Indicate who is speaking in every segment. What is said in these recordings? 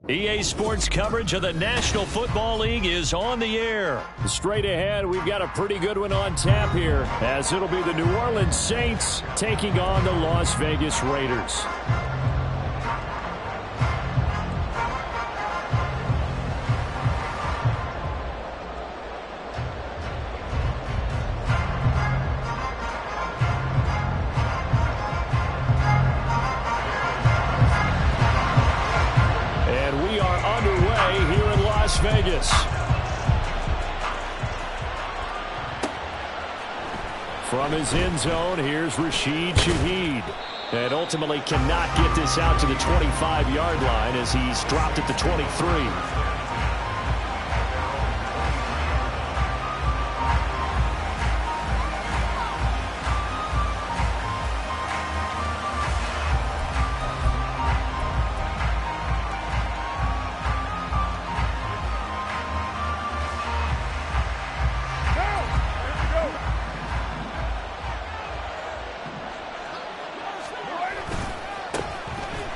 Speaker 1: EA Sports coverage of the National Football League is on the air. Straight ahead, we've got a pretty good one on tap here, as it'll be the New Orleans Saints taking on the Las Vegas Raiders. Vegas. From his end zone, here's Rashid Shaheed. And ultimately cannot get this out to the 25-yard line as he's dropped at the 23.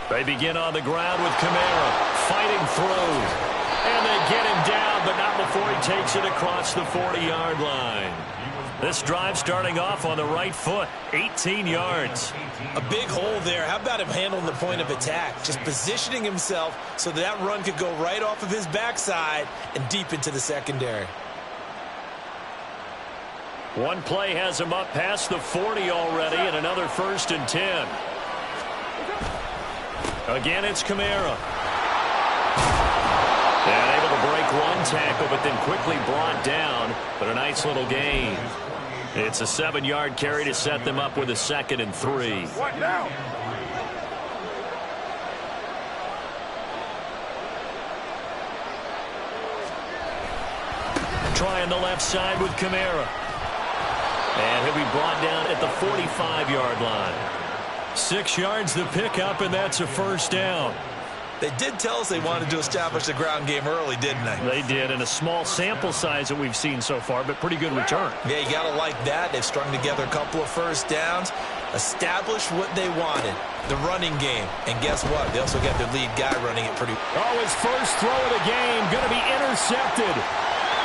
Speaker 1: They begin on the ground with Kamara, fighting through. And they get him down, but not before he takes it across the 40-yard line. This drive starting off on the right foot, 18 yards.
Speaker 2: A big hole there. How about him handling the point of attack? Just positioning himself so that run could go right off of his backside and deep into the secondary.
Speaker 1: One play has him up past the 40 already, and another 1st and 10. Again, it's Kamara. And able to break one tackle, but then quickly brought down. But a nice little gain. It's a 7-yard carry to set them up with a 2nd and 3.
Speaker 3: What now?
Speaker 1: Trying the left side with Kamara. And he'll be brought down at the 45-yard line. 6 yards the pickup, and that's a 1st down.
Speaker 2: They did tell us they wanted to establish the ground game early, didn't they?
Speaker 1: They did, and a small sample size that we've seen so far, but pretty good return.
Speaker 2: Yeah, you got to like that. They've strung together a couple of 1st downs, established what they wanted, the running game. And guess what? They also got their lead guy running it pretty well.
Speaker 1: Oh, his first throw of the game going to be intercepted.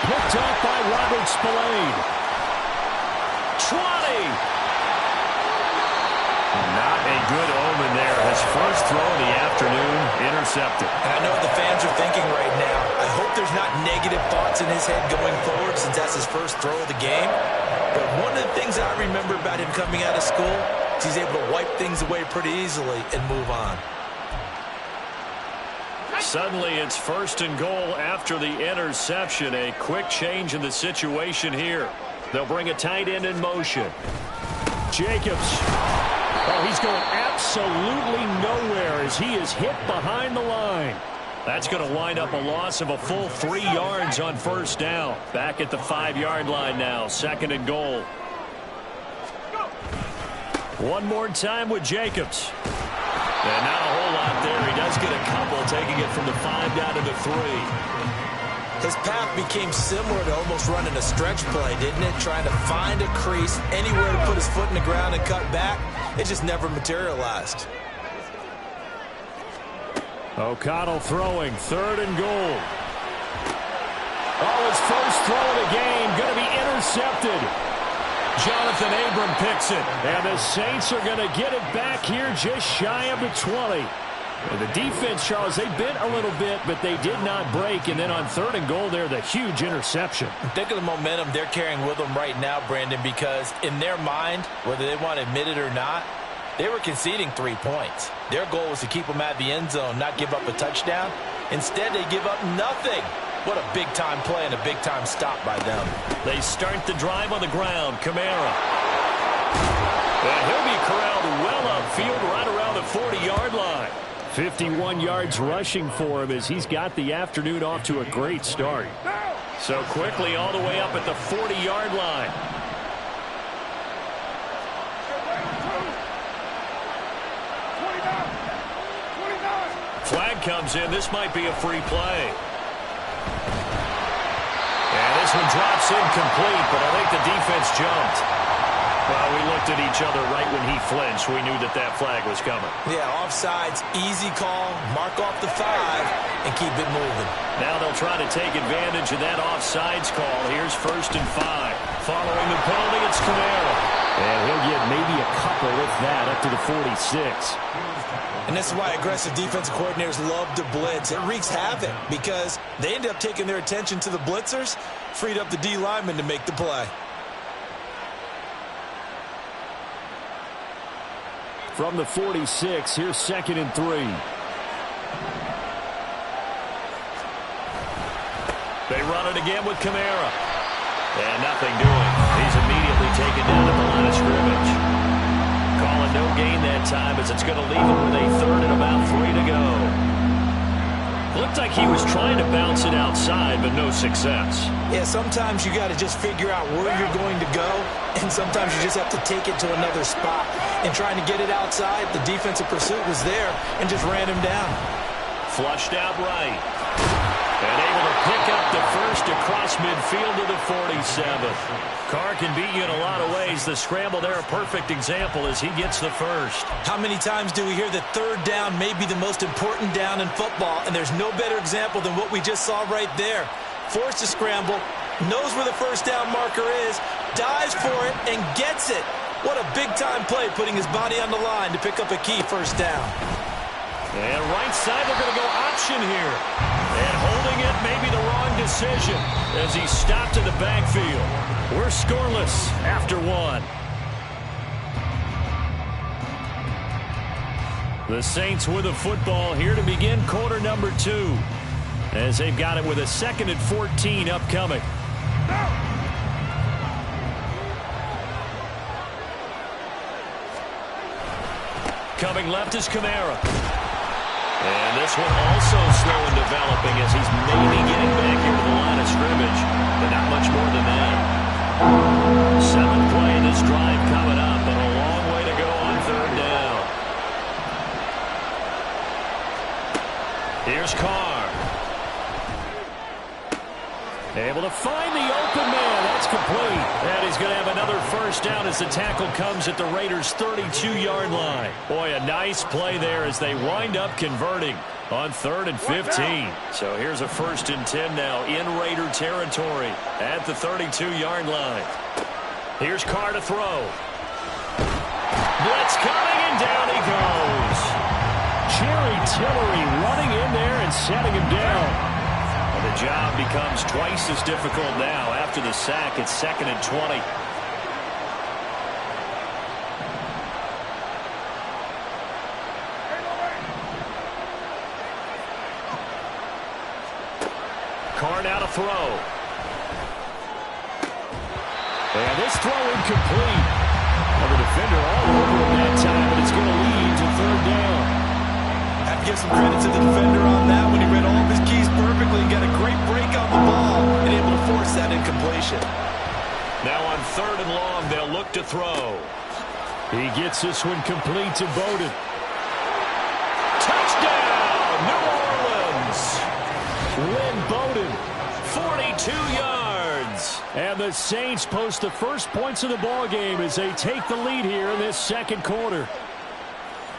Speaker 1: Picked up by Robert Spillane. 20. Not a good omen there. His first throw of the afternoon, intercepted.
Speaker 2: And I know what the fans are thinking right now. I hope there's not negative thoughts in his head going forward since that's his first throw of the game. But one of the things I remember about him coming out of school is he's able to wipe things away pretty easily and move on.
Speaker 1: Suddenly it's 1st and goal after the interception. A quick change in the situation here. They'll bring a tight end in motion. Jacobs. Oh, he's going absolutely nowhere as he is hit behind the line. That's going to wind up a loss of a full 3 yards on 1st down. Back at the 5-yard line now, 2nd and goal. One more time with Jacobs. And not a whole lot there. He does get a couple, taking it from the 5 down to the 3.
Speaker 2: His path became similar to almost running a stretch play, didn't it? Trying to find a crease, anywhere to put his foot in the ground and cut back. It just never materialized.
Speaker 1: O'Connell throwing, 3rd and goal. Oh, his first throw of the game going to be intercepted. Jonathan Abram picks it. And the Saints are going to get it back here just shy of the 20. And the defense, Charles, they bent a little bit, but they did not break. And then on 3rd and goal there, the huge interception.
Speaker 2: Think of the momentum they're carrying with them right now, Brandon, because in their mind, whether they want to admit it or not, they were conceding 3 points. Their goal was to keep them at the end zone, not give up a touchdown. Instead, they give up nothing. What a big-time play and a big-time stop by them.
Speaker 1: They start the drive on the ground. Kamara. And he'll be corralled well upfield right around the 40-yard line. 51 yards rushing for him as he's got the afternoon off to a great start. So quickly all the way up at the 40-yard line. Flag comes in. This might be a free play. And this one drops incomplete, but I think the defense jumped. Well, we looked at each other right when he flinched. We knew that that flag was coming.
Speaker 2: Yeah, offsides, easy call, mark off the 5, and keep it moving.
Speaker 1: Now they'll try to take advantage of that offsides call. Here's 1st and 5. Following the penalty, it's Kamara. And he'll get maybe a couple, if that, up to the 46.
Speaker 2: And this is why aggressive defensive coordinators love to blitz. It wreaks havoc because they end up taking their attention to the blitzers, freed up the D lineman to make the play.
Speaker 1: From the 46, here's 2nd and 3. They run it again with Kamara. And nothing doing. He's immediately taken down at the line of scrimmage. Calling no gain that time as it's going to leave him with a 3rd and about 3 to go. Looked like he was trying to bounce it outside, but no success.
Speaker 2: Yeah, sometimes you got to just figure out where you're going to go, and sometimes you just have to take it to another spot. And trying to get it outside, the defensive pursuit was there and just ran him down.
Speaker 1: Flushed out right. And able to pick up the 1st across midfield to the 47th. Carr can beat you in a lot of ways. The scramble there, a perfect example as he gets the 1st.
Speaker 2: How many times do we hear that 3rd down may be the most important down in football, and there's no better example than what we just saw right there. Forced to scramble, knows where the 1st down marker is, dives for it, and gets it. What a big-time play, putting his body on the line to pick up a key 1st down.
Speaker 1: And right side, they're going to go option here. And holding it may be the wrong decision as he stopped in the backfield. We're scoreless after 1. The Saints with a football here to begin quarter number 2. As they've got it with a 2nd and 14 upcoming. Coming left is Kamara. And this one also slow in developing as he's maybe getting back here to the line of scrimmage, but not much more than that. 7th play in this drive coming up, and a long way to go on 3rd down. Here's Carr. Able to find the open man. That's complete. And he's going to have another 1st down as the tackle comes at the Raiders' 32-yard line. Boy, a nice play there as they wind up converting on 3rd and 15. So here's a 1st and 10 now in Raider territory at the 32-yard line. Here's Carr to throw. Blitz coming, and down he goes. Jerry Tillery running in there and setting him down. The job becomes twice as difficult now. After the sack, it's 2nd and 20. Carr now to throw. And this throw incomplete. Well, the defender all over him that time, but it's going to lead to 3rd down.
Speaker 2: Have to give some credit to the defender on that when he read all of his keys perfectly and got a great break on the ball and able to force that incompletion. Now on 3rd and long, they'll look to throw.
Speaker 1: He gets this one complete to Bowden. Touchdown, New Orleans! Lynn Bowden, 42 yards. And the Saints post the first points of the ball game as they take the lead here in this 2nd quarter.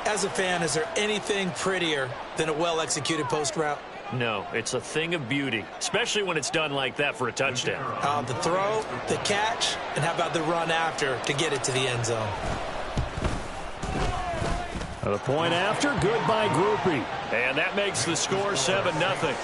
Speaker 2: As a fan, is there anything prettier than a well-executed post route?
Speaker 1: No, it's a thing of beauty, especially when it's done like that for a touchdown.
Speaker 2: The throw, the catch, and how about the run after to get it to the end zone?
Speaker 1: The point after, good by Groupie. And that makes the score 7-0.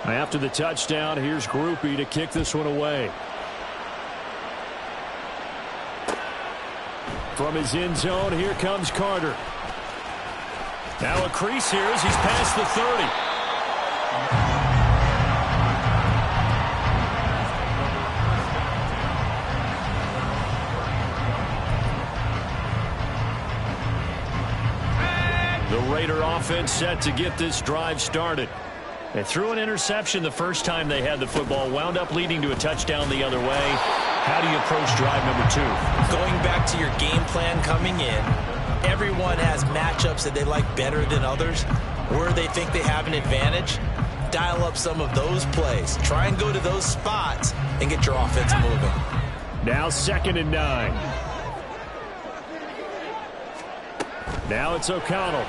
Speaker 1: After the touchdown, here's Groupie to kick this one away. From his end zone, here comes Carter. Now a crease here as he's past the 30. The Raider offense set to get this drive started. They threw an interception the first time they had the football, wound up leading to a touchdown the other way. How do you approach drive number 2?
Speaker 2: Going back to your game plan coming in, everyone has matchups that they like better than others. Where they think they have an advantage, dial up some of those plays. Try and go to those spots and get your offense moving.
Speaker 1: Now 2nd and 9. Now it's O'Connell.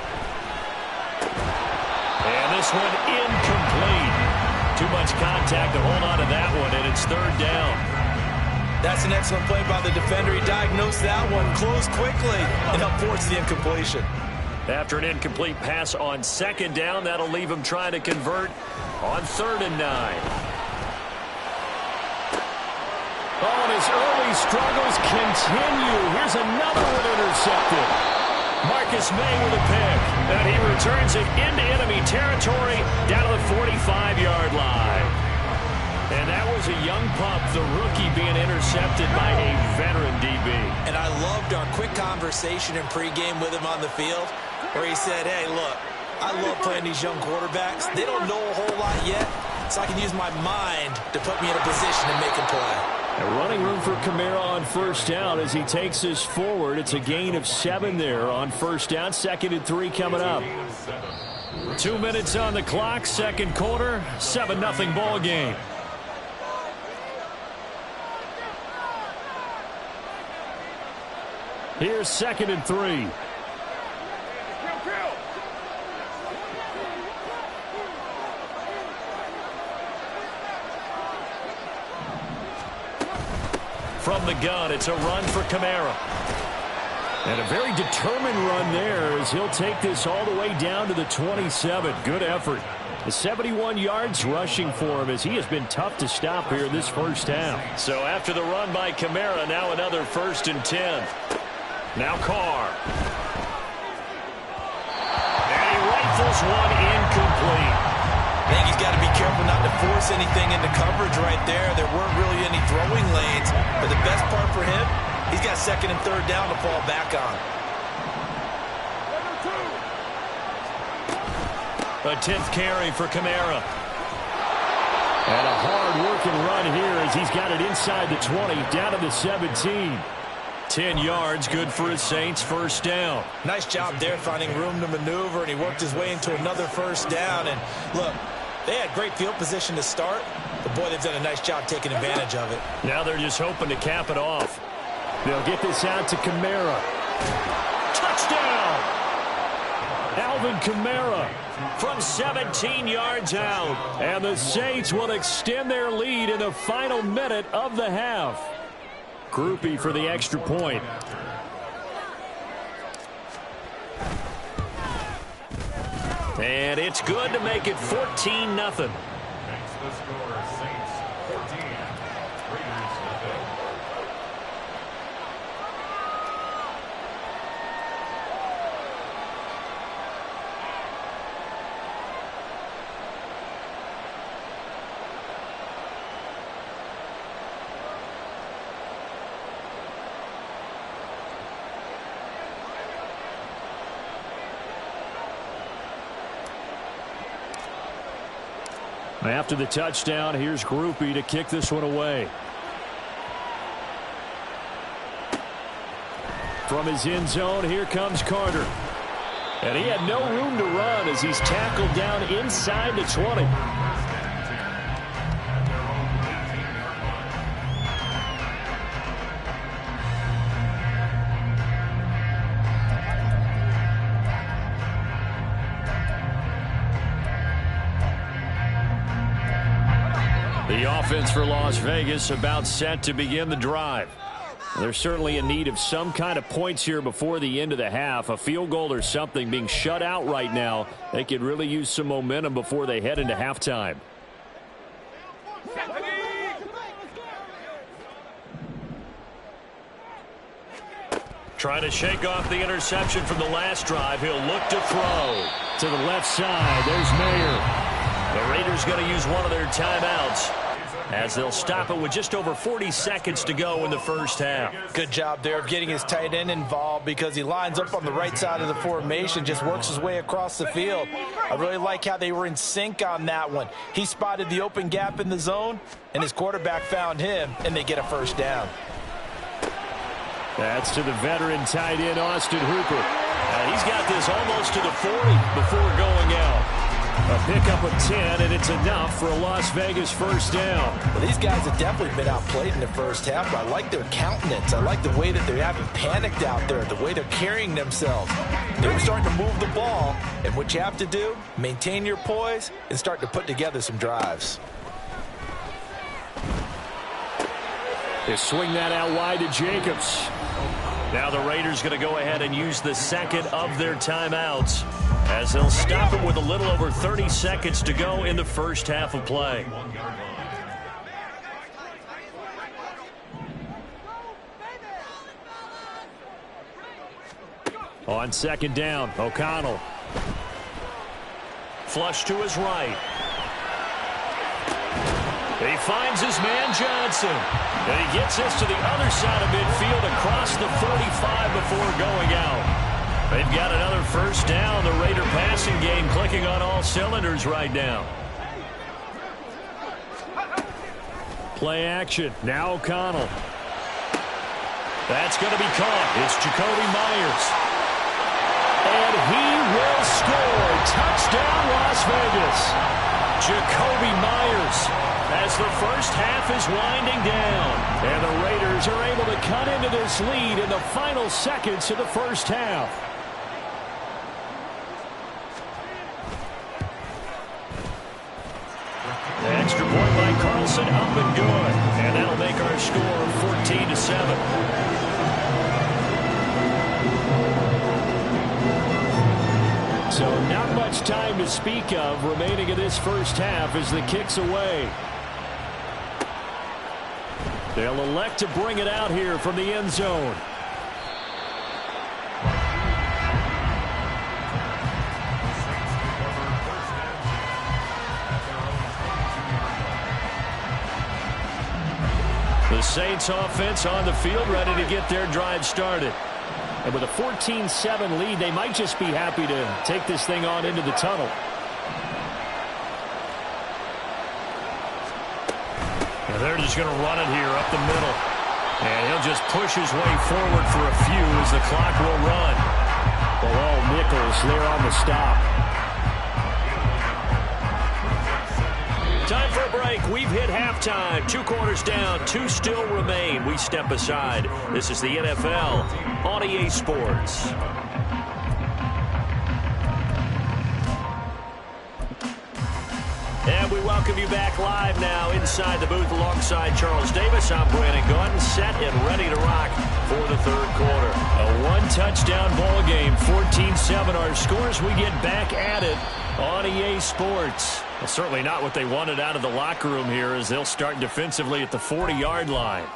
Speaker 1: And this one incomplete. Too much contact to hold on to that one, and it's 3rd down.
Speaker 2: That's an excellent play by the defender. He diagnosed that one, closed quickly, and helped force the incompletion.
Speaker 1: After an incomplete pass on 2nd down, that'll leave him trying to convert on 3rd and 9. Oh, and his early struggles continue. Here's another one intercepted. Marcus May with a pick. And he returns it into enemy territory down to the 45-yard line. And that was a young pup, the rookie, being intercepted by a veteran DB.
Speaker 2: And I loved our quick conversation in pregame with him on the field where he said, hey, look, I love playing these young quarterbacks. They don't know a whole lot yet, so I can use my mind to put me in a position to make a play.
Speaker 1: A running room for Kamara on 1st down as he takes this forward. It's a gain of 7 there on 1st down. 2nd and 3 coming up. 2 minutes on the clock, 2nd quarter, 7-0 ball game. Here's 2nd and 3. From the gun, it's a run for Kamara. And a very determined run there as he'll take this all the way down to the 27. Good effort. The 71 yards rushing for him as he has been tough to stop here in this 1st half. So after the run by Kamara, now another 1st and 10. Now Carr. And he rifles one incomplete.
Speaker 2: I think he's got to be careful not to force anything into coverage right there. There weren't really any throwing lanes. But the best part for him, he's got 2nd and 3rd down to fall back on.
Speaker 1: A 10th carry for Kamara. And a hard-working run here as he's got it inside the 20, down to the 17. 10 yards, good for his Saints, 1st down.
Speaker 2: Nice job there finding room to maneuver, and he worked his way into another 1st down. And look, they had great field position to start, but boy, they've done a nice job taking advantage of it.
Speaker 1: Now they're just hoping to cap it off. They'll get this out to Kamara. Touchdown! Alvin Kamara from 17 yards out. And the Saints will extend their lead in the final minute of the half. Groupie for the extra point. And it's good to make it 14-0. After the touchdown, here's Groupie to kick this one away. From his end zone, here comes Carter. And he had no room to run as he's tackled down inside the 20. The offense for Las Vegas about set to begin the drive. They're certainly in need of some kind of points here before the end of the half. A field goal or something. Being shut out right now, they could really use some momentum before they head into halftime. Trying to shake off the interception from the last drive. He'll look to throw. To the left side, there's Mayer. The Raiders going to use one of their timeouts. as they'll stop it with just over 40 seconds to go in the first half.
Speaker 2: Good job there of getting his tight end involved because he lines up on the right side of the formation, just works his way across the field. I really like how they were in sync on that one. He spotted the open gap in the zone, and his quarterback found him, and they get a first down.
Speaker 1: That's to the veteran tight end, Austin Hooper. He's got this almost to the 40 before going out. A pickup of 10, and it's enough for a Las Vegas first down.
Speaker 2: Well, these guys have definitely been outplayed in the first half, but I like their countenance. I like the way that they haven't panicked out there, the way they're carrying themselves. They're starting to move the ball, and what you have to do, maintain your poise and start to put together some drives.
Speaker 1: They swing that out wide to Jacobs. Now the Raiders going to go ahead and use the second of their timeouts as they'll stop it with a little over 30 seconds to go in the first half of play. On second down, O'Connell. Flush to his right. He finds his man Johnson. And he gets this to the other side of midfield across the 45 before going out. They've got another first down. The Raider passing game clicking on all cylinders right now. Play action. Now O'Connell. That's going to be caught. It's Jacoby Myers. And he will score. Touchdown, Las Vegas. Jacoby Myers as the first half is winding down. And the Raiders are able to cut into this lead in the final seconds of the first half. The extra point by Carlson, up and good. And that'll make our score 14-7. So not much time to speak of remaining in this first half as the kick's away. They'll elect to bring it out here from the end zone. The Saints offense on the field ready to get their drive started. And with a 14-7 lead, they might just be happy to take this thing on into the tunnel. And they're just going to run it here up the middle. And he'll just push his way forward for a few as the clock will run. Below Nichols there on the stop. Time for a break. We've hit halftime. 2 quarters down. 2 still remain. We step aside. This is the NFL on EA Sports. And we welcome you back live now inside the booth alongside Charles Davis. I'm Brandon Gordon, set and ready to rock for the third quarter. A 1-touchdown ball game, 14-7 our scores. We get back at it on EA Sports. Well, certainly not what they wanted out of the locker room here as they'll start defensively at the 40-yard line.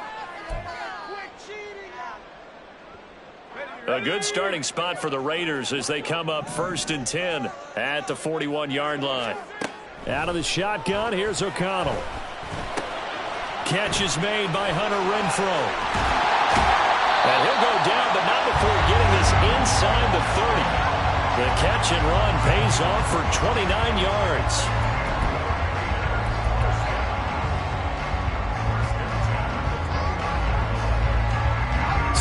Speaker 1: A good starting spot for the Raiders as they come up 1st and 10 at the 41-yard line. Out of the shotgun, here's O'Connell. Catch is made by Hunter Renfrow. And he'll go down, but not before getting this inside the 30. The catch and run pays off for 29 yards.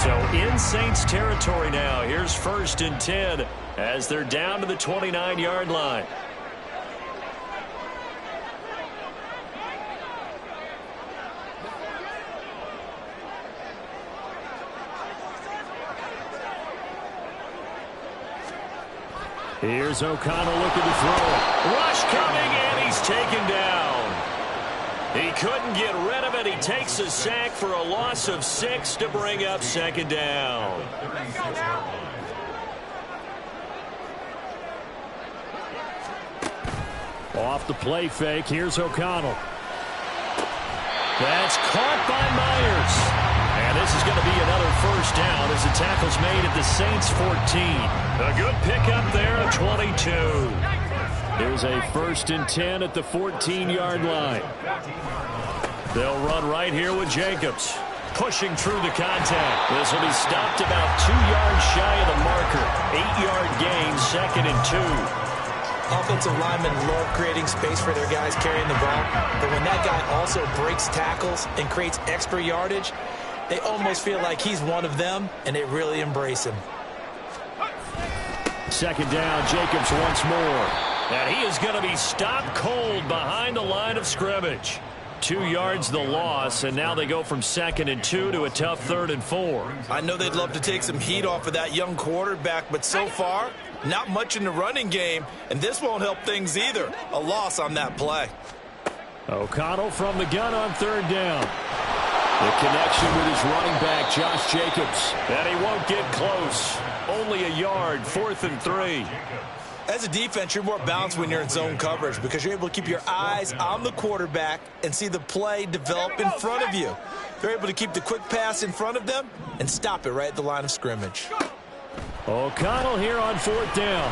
Speaker 1: So in Saints territory now. Here's 1st and 10 as they're down to the 29-yard line. Here's O'Connell looking to throw. Rush coming, and he's taken down. He couldn't get rid of it. He takes a sack for a loss of 6 to bring up 2nd down. Off the play fake, here's O'Connell. That's caught by Myers. And this is going to be another first down as the tackle's made at the Saints 14. A good pickup there, 22. There's a 1st and 10 at the 14-yard line. They'll run right here with Jacobs. Pushing through the contact. This will be stopped about 2 yards shy of the marker. 8-yard gain, 2nd and 2.
Speaker 2: Offensive linemen love creating space for their guys carrying the ball. But when that guy also breaks tackles and creates extra yardage, they almost feel like he's one of them, and they really embrace him.
Speaker 1: 2nd down, Jacobs once more. And he is going to be stopped cold behind the line of scrimmage. 2 yards the loss, and now they go from 2nd and 2 to a tough 3rd and 4.
Speaker 2: I know they'd love to take some heat off of that young quarterback, but so far, not much in the running game, and this won't help things either. A loss on that play.
Speaker 1: O'Connell from the gun on 3rd down. The connection with his running back, Josh Jacobs. And he won't get close. Only a yard, 4th and 3.
Speaker 2: As a defense, you're more balanced when you're in zone coverage because you're able to keep your eyes on the quarterback and see the play develop in front of you. They're able to keep the quick pass in front of them and stop it right at the line of scrimmage.
Speaker 1: O'Connell here on 4th down.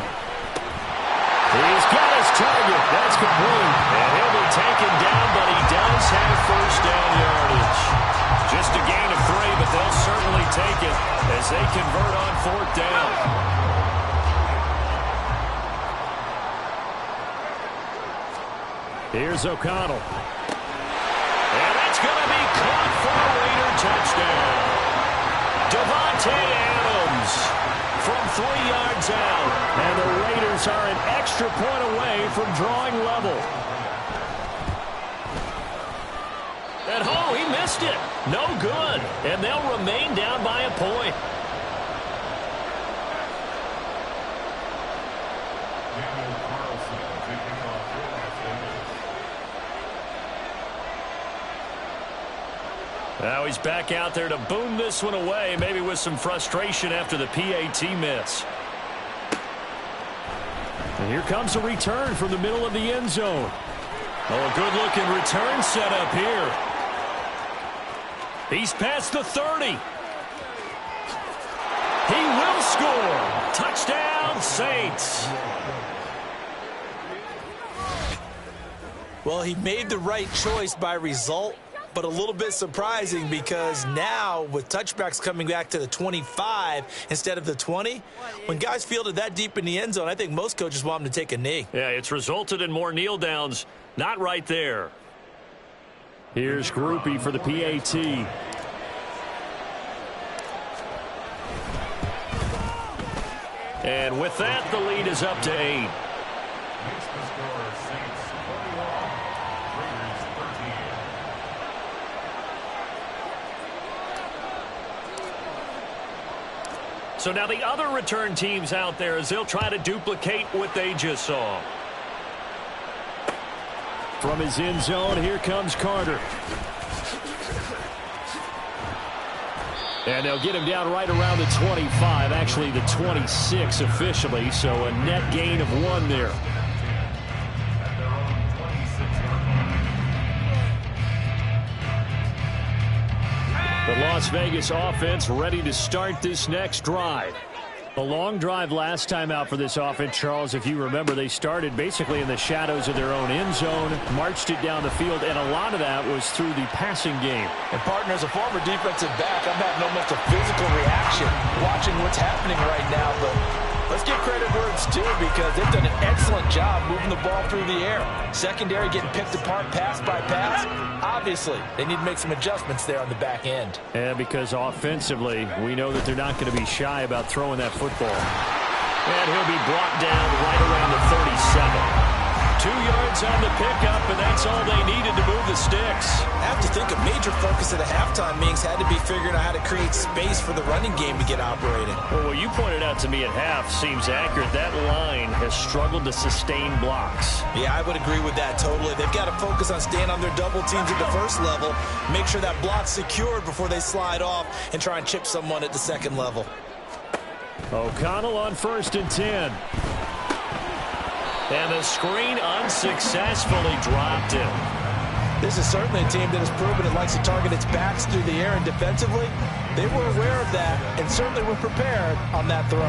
Speaker 1: He's got his target. That's complete. And he'll be taken down, but he does have 1st down yardage. Just a gain of 3, but they'll certainly take it as they convert on 4th down. Here's O'Connell. And that's going to be caught for a Raider touchdown. Devontae Adams from 3 yards out. And the Raiders are an extra point away from drawing level. And he missed it. No good. And they'll remain down by a point. Now he's back out there to boom this one away, maybe with some frustration after the PAT miss. And here comes a return from the middle of the end zone. Oh, a good-looking return set up here. He's past the 30. He will score. Touchdown, Saints.
Speaker 2: Well, he made the right choice by result, but a little bit surprising because now with touchbacks coming back to the 25 instead of the 20, when guys fielded that deep in the end zone, I think most coaches want them to take a knee.
Speaker 1: Yeah, it's resulted in more kneel downs. Not right there. Here's Groupie for the PAT. And with that, the lead is up to 8. So now the other return teams out there as they'll try to duplicate what they just saw. From his end zone, here comes Carter. And they'll get him down right around the 25, actually the 26 officially, so a net gain of 1 there. The Las Vegas offense ready to start this next drive. The long drive last time out for this offense, Charles, if you remember, they started basically in the shadows of their own end zone, marched it down the field, and a lot of that was through the passing game.
Speaker 2: And, partner, as a former defensive back, I'm having almost a physical reaction watching what's happening right now, but let's give credit where it's due because they've done an excellent job moving the ball through the air. Secondary getting picked apart pass by pass. Obviously, they need to make some adjustments there on the back end.
Speaker 1: Yeah, because offensively, we know that they're not going to be shy about throwing that football. And he'll be brought down right around the 37. 2 yards on the pickup, and that's all they needed to move the sticks.
Speaker 2: I have to think a major focus of the halftime meetings had to be figuring out how to create space for the running game to get operating.
Speaker 1: Well, what you pointed out to me at half seems accurate. That line has struggled to sustain blocks.
Speaker 2: Yeah, I would agree with that totally. They've got to focus on staying on their double teams at the first level, make sure that block's secured before they slide off and try and chip someone at the second level.
Speaker 1: O'Connell on 1st and 10. And the screen unsuccessfully dropped him.
Speaker 2: This is certainly a team that has proven it likes to target its backs through the air, and defensively, they were aware of that and certainly were prepared on that throw.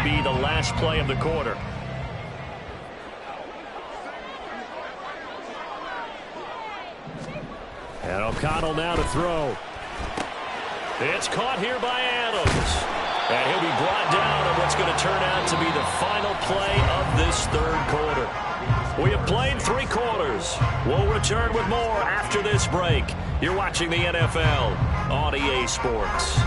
Speaker 1: to be the last play of the quarter. And O'Connell now to throw. It's caught here by Adams. And he'll be brought down on what's going to turn out to be the final play of this third quarter. We have played 3 quarters. We'll return with more after this break. You're watching the NFL on EA Sports.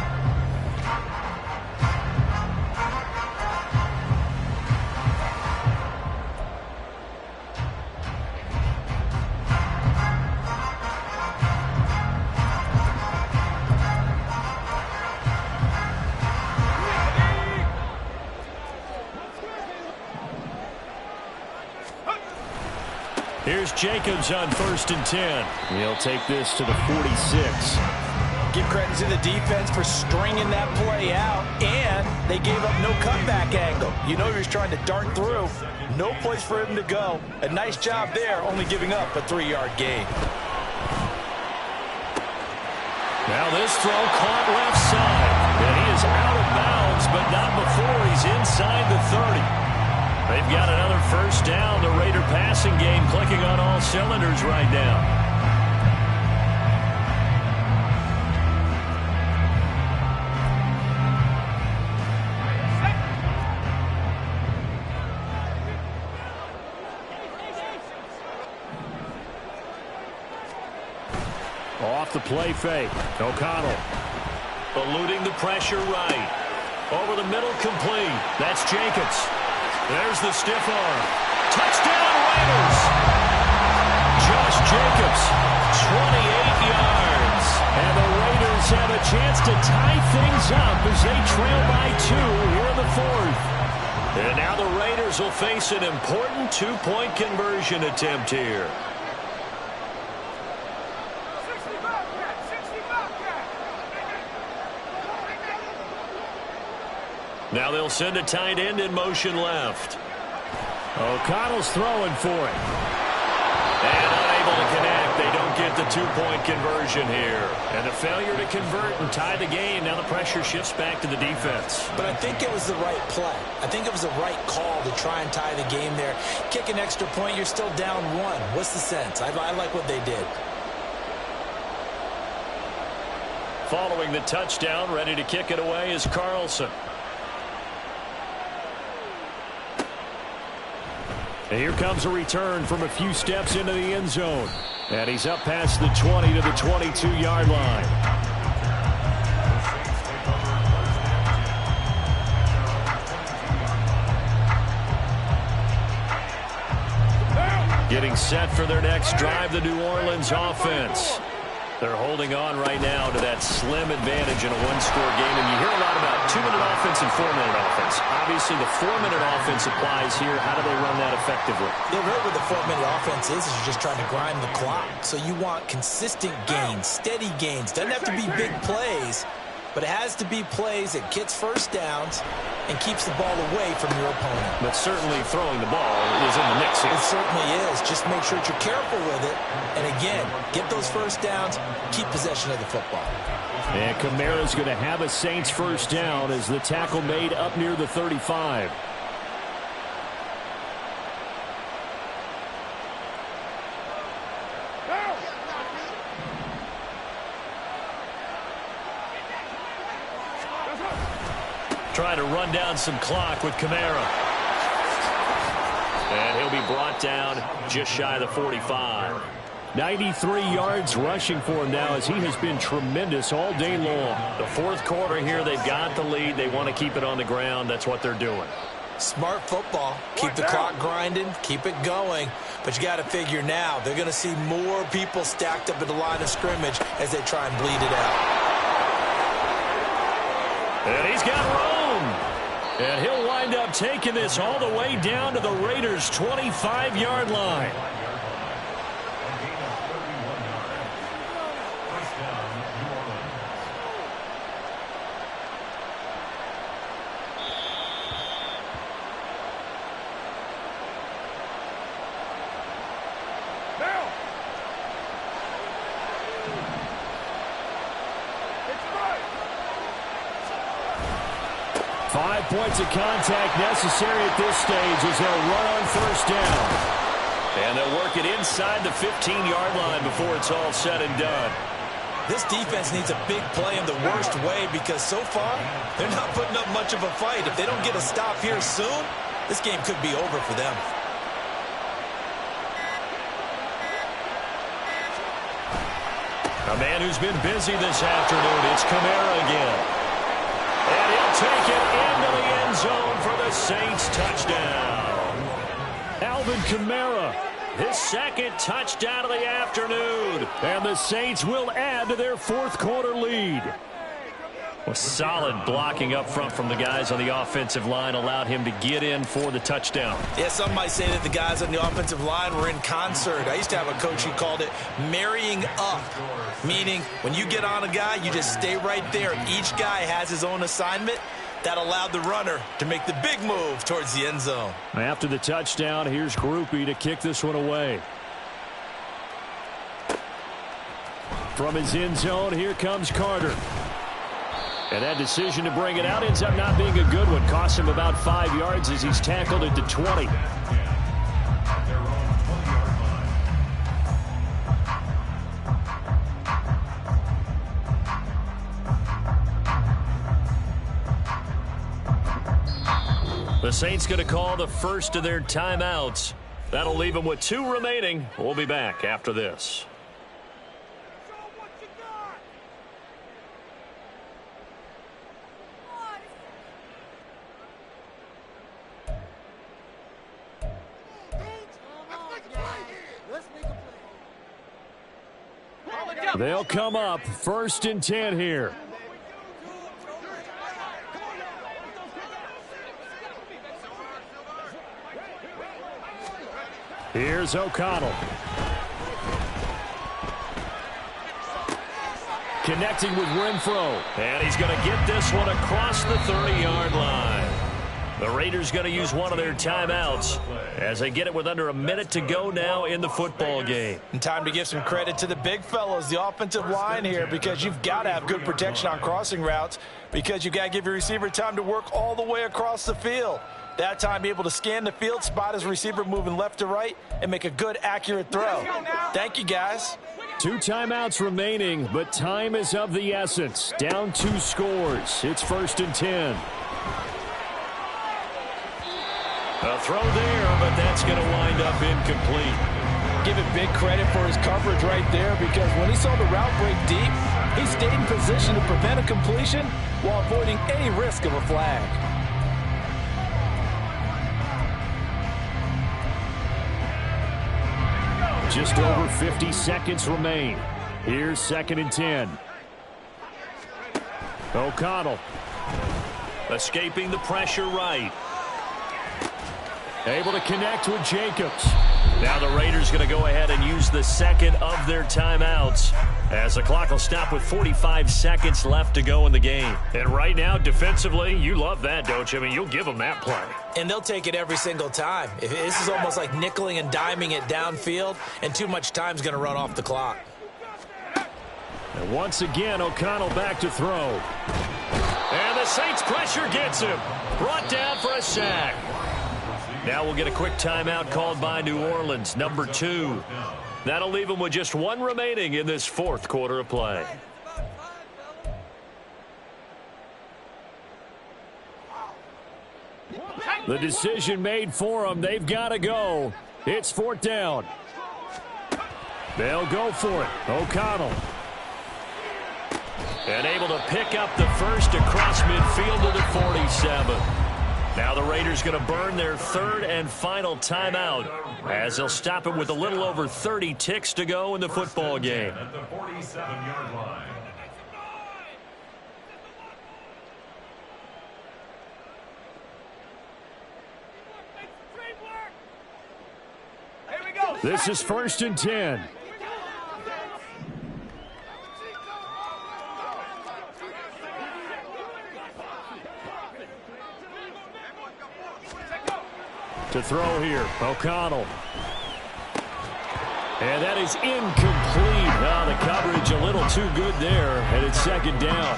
Speaker 1: Here's Jacobs on 1st and 10. He'll take this to the 46.
Speaker 2: Give credit to the defense for stringing that play out, and they gave up no comeback angle. You know he was trying to dart through. No place for him to go. A nice job there, only giving up a 3-yard gain.
Speaker 1: Now this throw caught left side. And he is out of bounds, but not before he's inside the 30. They've got another first down. The Raider passing game clicking on all cylinders right now. Off the play fake. O'Connell eluding the pressure right. Over the middle complete. That's Jacobs. There's the stiff arm. Touchdown, Raiders! Josh Jacobs, 28 yards. And the Raiders have a chance to tie things up as they trail by 2 here in the 4th. And now the Raiders will face an important 2-point conversion attempt here. Now they'll send a tight end in motion left. O'Connell's throwing for it. And unable to connect. They don't get the 2-point conversion here. And the failure to convert and tie the game. Now the pressure shifts back to the defense.
Speaker 2: But I think it was the right play. I think it was the right call to try and tie the game there. Kick an extra point, you're still down 1. What's the sense? I like what they did.
Speaker 1: Following the touchdown, ready to kick it away is Carlson. And here comes a return from a few steps into the end zone. And he's up past the 20 to the 22-yard line. Getting set for their next drive, the New Orleans offense. They're holding on right now to that slim advantage in a 1-score game. And you hear a lot about 2-minute offense and 4-minute offense. Obviously, the 4-minute offense applies here. How do they run that effectively?
Speaker 2: Yeah, really what the 4-minute offense is you're just trying to grind the clock. So you want consistent gains, steady gains. Doesn't have to be big plays, but it has to be plays that gets first downs and keeps the ball away from your opponent.
Speaker 1: But certainly throwing the ball is in the mix here.
Speaker 2: It certainly is. Just make sure that you're careful with it. And again, get those first downs, keep possession of the football.
Speaker 1: And Kamara's going to have a Saints first down as the tackle made up near the 35. Trying to run down some clock with Kamara. And he'll be brought down just shy of the 45. 93 yards rushing for him now as he has been tremendous all day long. The 4th quarter here, they've got the lead. They want to keep it on the ground. That's what they're doing.
Speaker 2: Smart football. Keep the clock grinding. Keep it going. But you got to figure now they're going to see more people stacked up at the line of scrimmage as they try and bleed it out.
Speaker 1: And he's got room. And he'll wind up taking this all the way down to the Raiders' 25-yard line. 5 points of contact necessary at this stage as they'll run on first down. And they'll work it inside the 15-yard line before it's all said and done.
Speaker 2: This defense needs a big play in the worst way because so far, they're not putting up much of a fight. If they don't get a stop here soon, this game could be over for them.
Speaker 1: A man who's been busy this afternoon, it's Kamara again. And he'll take it into the end zone for the Saints touchdown. Alvin Kamara, his second touchdown of the afternoon. And the Saints will add to their fourth quarter lead. Well, solid blocking up front from the guys on the offensive line allowed him to get in for the touchdown.
Speaker 2: Yeah, some might say that the guys on the offensive line were in concert. I used to have a coach who called it marrying up, meaning when you get on a guy, you just stay right there. Each guy has his own assignment. That allowed the runner to make the big move towards the end zone.
Speaker 1: After the touchdown, here's Groupie to kick this one away. From his end zone, here comes Carter. And that decision to bring it out ends up not being a good one. Costs him about 5 yards as he's tackled at the 20. The Saints going to call the first of their timeouts. That'll leave them with 2 remaining. We'll be back after this. They'll come up 1st and 10 here. Here's O'Connell. Connecting with Renfro. And he's going to get this one across the 30-yard line. The Raiders going to use one of their timeouts as they get it with under a minute to go now in the football game.
Speaker 2: And time to give some credit to the big fellows, the offensive line here, because you've got to have good protection on crossing routes because you've got to give your receiver time to work all the way across the field. That time, be able to scan the field, spot his receiver moving left to right, and make a good, accurate throw. Thank you, guys.
Speaker 1: 2 timeouts remaining, but time is of the essence. Down 2 scores. It's 1st and 10. A throw there, but that's going to wind up incomplete.
Speaker 2: Give it big credit for his coverage right there because when he saw the route break deep, he stayed in position to prevent a completion while avoiding any risk of a flag.
Speaker 1: Just over 50 seconds remain. Here's 2nd and 10. O'Connell escaping the pressure right. Able to connect with Jacobs. Now the Raiders going to go ahead and use the second of their timeouts as the clock will stop with 45 seconds left to go in the game. And right now, defensively, you love that, don't you? I mean, you'll give them that play.
Speaker 2: And they'll take it every single time. This is almost like nickeling and diming it downfield, and too much time's going to run off the clock.
Speaker 1: And once again, O'Connell back to throw. And the Saints pressure gets him. Brought down for a sack. Now we'll get a quick timeout called by New Orleans, number 2. That'll leave them with just 1 remaining in this 4th quarter of play. The decision made for them. They've got to go. It's 4th down. They'll go for it. O'Connell. And able to pick up the first across midfield to the 47. Now the Raiders going to burn their 3rd and final timeout as they'll stop it with a little over 30 ticks to go in the football game.
Speaker 3: At the 47-yard line.
Speaker 1: This is 1st and 10. To throw here, O'Connell. And that is incomplete. The coverage a little too good there, and it's 2nd down.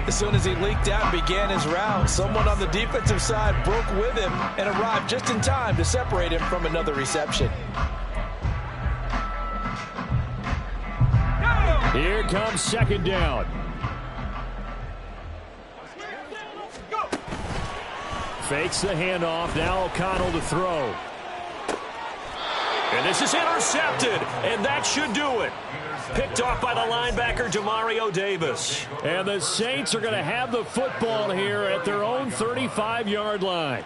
Speaker 2: As soon as he leaked out and began his route, someone on the defensive side broke with him and arrived just in time to separate him from another reception.
Speaker 1: Here comes second down. Fakes the handoff. Now O'Connell to throw. And this is intercepted, and that should do it. Picked off by the linebacker, Demario Davis. And the Saints are going to have the football here at their own 35-yard line.